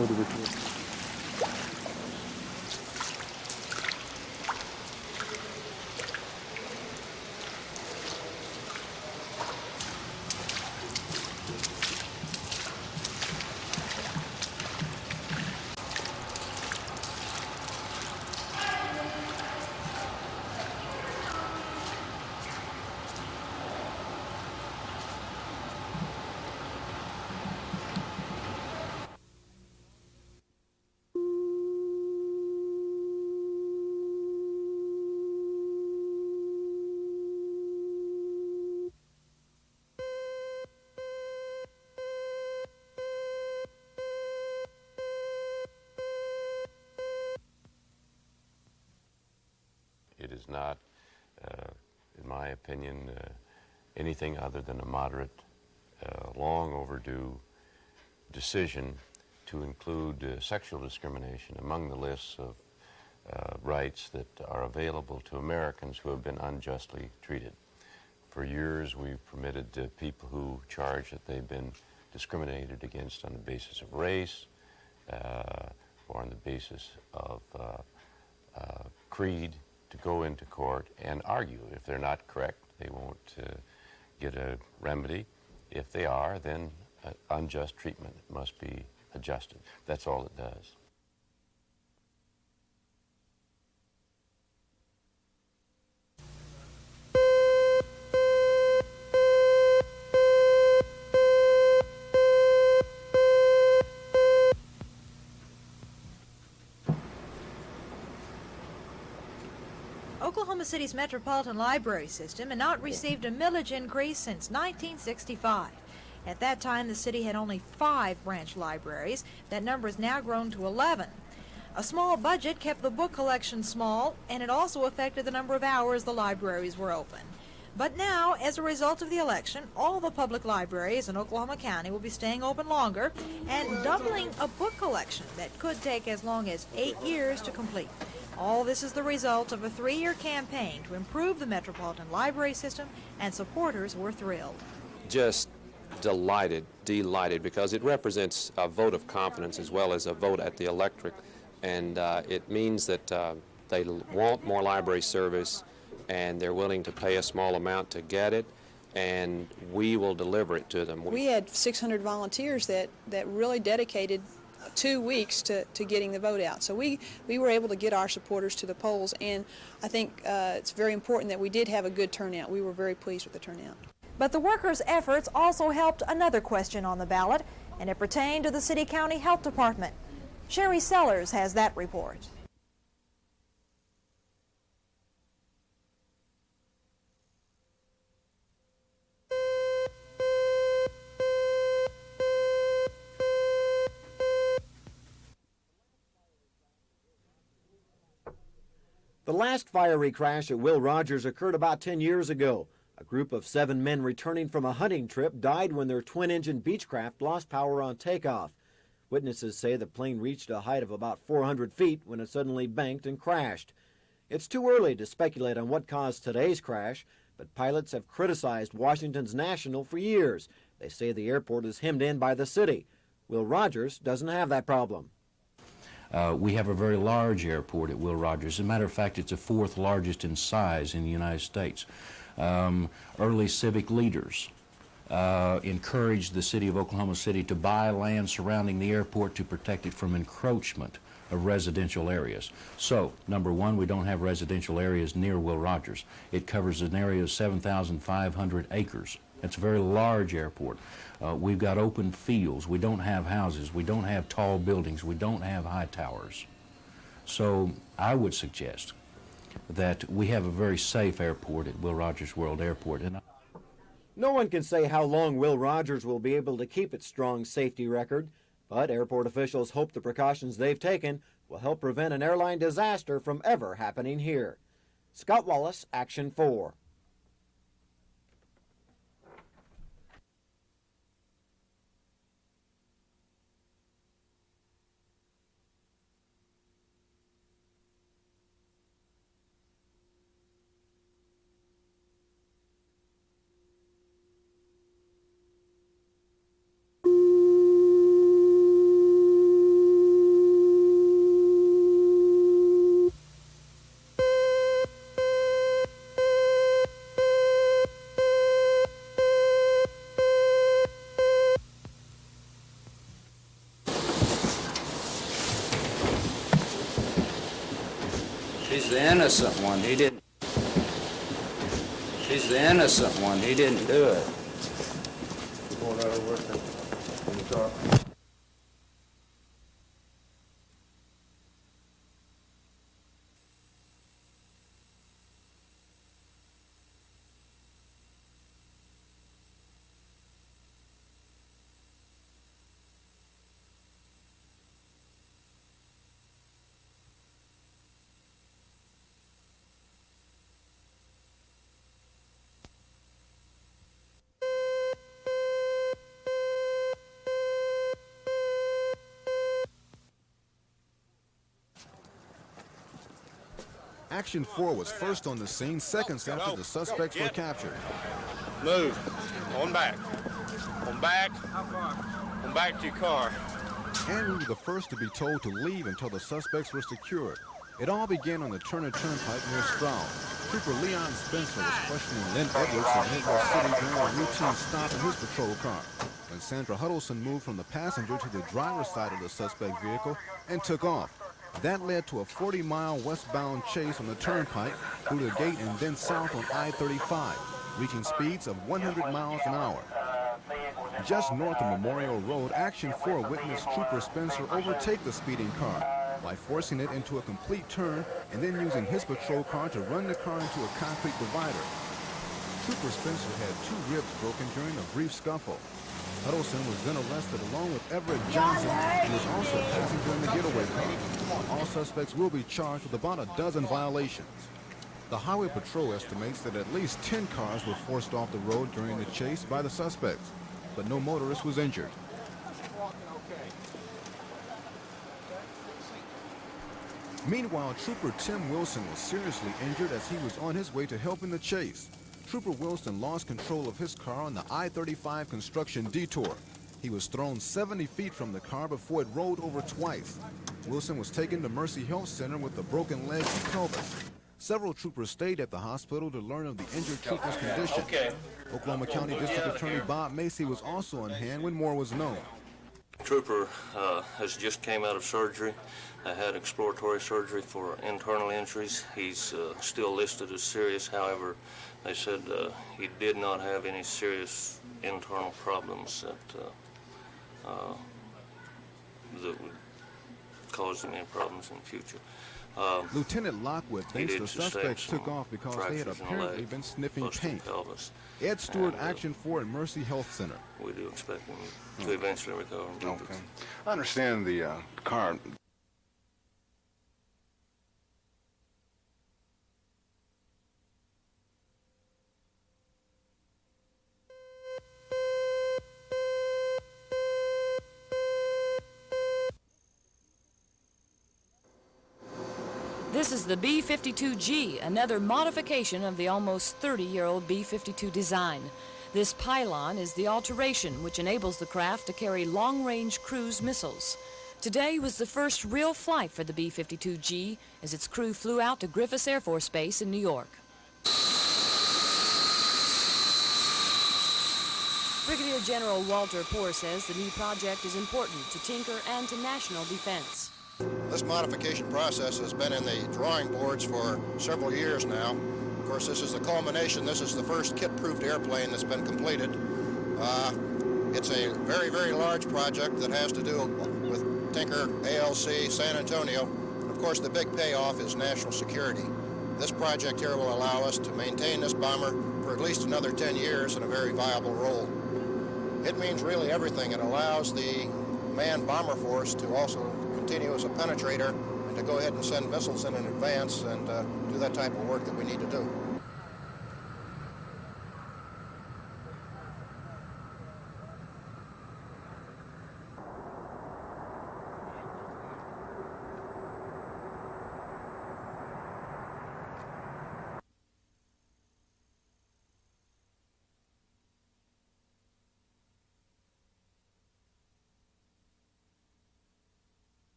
for the report. It is not, in my opinion, anything other than a moderate, long overdue decision to include sexual discrimination among the lists of rights that are available to Americans who have been unjustly treated. For years, we've permitted people who charge that they've been discriminated against on the basis of race or on the basis of creed to go into court and argue. If they're not correct, they won't get a remedy. If they are, then unjust treatment must be adjusted. That's all it does. Oklahoma City's Metropolitan Library System had not received a millage increase since 1965. At that time, the city had only 5 branch libraries. That number has now grown to 11. A small budget kept the book collection small, and it also affected the number of hours the libraries were open. But now, as a result of the election, all the public libraries in Oklahoma County will be staying open longer and doubling a book collection that could take as long as 8 years to complete. All this is the result of a 3-year campaign to improve the Metropolitan Library System, and supporters were thrilled. Just delighted, because it represents a vote of confidence as well as a vote at the electorate, and it means that they want more library service and they're willing to pay a small amount to get it, and we will deliver it to them. We had 600 volunteers that really dedicated 2 weeks to getting the vote out. So we were able to get our supporters to the polls, and I think it's very important that we did have a good turnout. We were very pleased with the turnout. But the workers' efforts also helped another question on the ballot, and it pertained to the City-County Health Department. Sherry Sellers has that report. The last fiery crash at Will Rogers occurred about 10 years ago. A group of 7 men returning from a hunting trip died when their twin-engine Beechcraft lost power on takeoff. Witnesses say the plane reached a height of about 400 feet when it suddenly banked and crashed. It's too early to speculate on what caused today's crash, but pilots have criticized Washington's National for years. They say the airport is hemmed in by the city. Will Rogers doesn't have that problem. We have a very large airport at Will Rogers. As a matter of fact, it's the 4th largest in size in the United States. Early civic leaders encouraged the city of Oklahoma City to buy land surrounding the airport to protect it from encroachment of residential areas. So, number one, we don't have residential areas near Will Rogers. It covers an area of 7,500 acres. It's a very large airport. We've got open fields. We don't have houses. We don't have tall buildings. We don't have high towers. So I would suggest that we have a very safe airport at Will Rogers World Airport. And no one can say how long Will Rogers will be able to keep its strong safety record, but airport officials hope the precautions they've taken will help prevent an airline disaster from ever happening here. Scott Wallace, Action 4. She's the innocent one. He didn't. She's the innocent one. He didn't do it. Action 4 was first on the scene seconds after the suspects were captured. Move. On back. On back. On back to your car. And we were the first to be told to leave until the suspects were secured. It all began on the Turner Turnpike near Stroud. Trooper Leon Spencer was questioning Lynn Edwards of Midwest City during a routine stop in his patrol car, when Sandra Huddleston moved from the passenger to the driver's side of the suspect vehicle and took off. That led to a 40-mile westbound chase on the turnpike through the gate and then south on I-35, reaching speeds of 100 miles an hour. Just north of Memorial Road, Action 4 witnessed Trooper Spencer overtake the speeding car by forcing it into a complete turn and then using his patrol car to run the car into a concrete divider. Trooper Spencer had 2 ribs broken during a brief scuffle. Huddleston was then arrested along with Everett Johnson, who was also a passenger in the getaway car. All suspects will be charged with about a dozen violations. The Highway Patrol estimates that at least 10 cars were forced off the road during the chase by the suspects, but no motorist was injured. Meanwhile, Trooper Tim Wilson was seriously injured as he was on his way to helping the chase. Trooper Wilson lost control of his car on the I-35 construction detour. He was thrown 70 feet from the car before it rolled over twice. Wilson was taken to Mercy Health Center with a broken leg and pelvis. Several troopers stayed at the hospital to learn of the injured trooper's condition. Oklahoma County District Attorney Bob Macy was also on hand when more was known. Trooper has just came out of surgery. I had exploratory surgery for internal injuries. He's still listed as serious. However, they said he did not have any serious internal problems that would cause him any problems in the future. Lieutenant Lockwood thinks the suspects took off because they had apparently been sniffing paint. Ed Stewart, Action 4 at Mercy Health Center. We do expect him to eventually recover. Okay. I understand the car. This is the B-52G, another modification of the almost 30-year-old B-52 design. This pylon is the alteration which enables the craft to carry long-range cruise missiles. Today was the first real flight for the B-52G as its crew flew out to Griffiths Air Force Base in New York. Brigadier General Walter Poor says the new project is important to Tinker and to national defense. This modification process has been in the drawing boards for several years now. Of course, this is the culmination. This is the first kit-proofed airplane that's been completed. It's a very, very large project that has to do with Tinker, ALC, San Antonio. And of course, the big payoff is national security. This project here will allow us to maintain this bomber for at least another 10 years in a very viable role. It means really everything. It allows the manned bomber force to also continue as a penetrator and to go ahead and send missiles in advance and do that type of work that we need to do.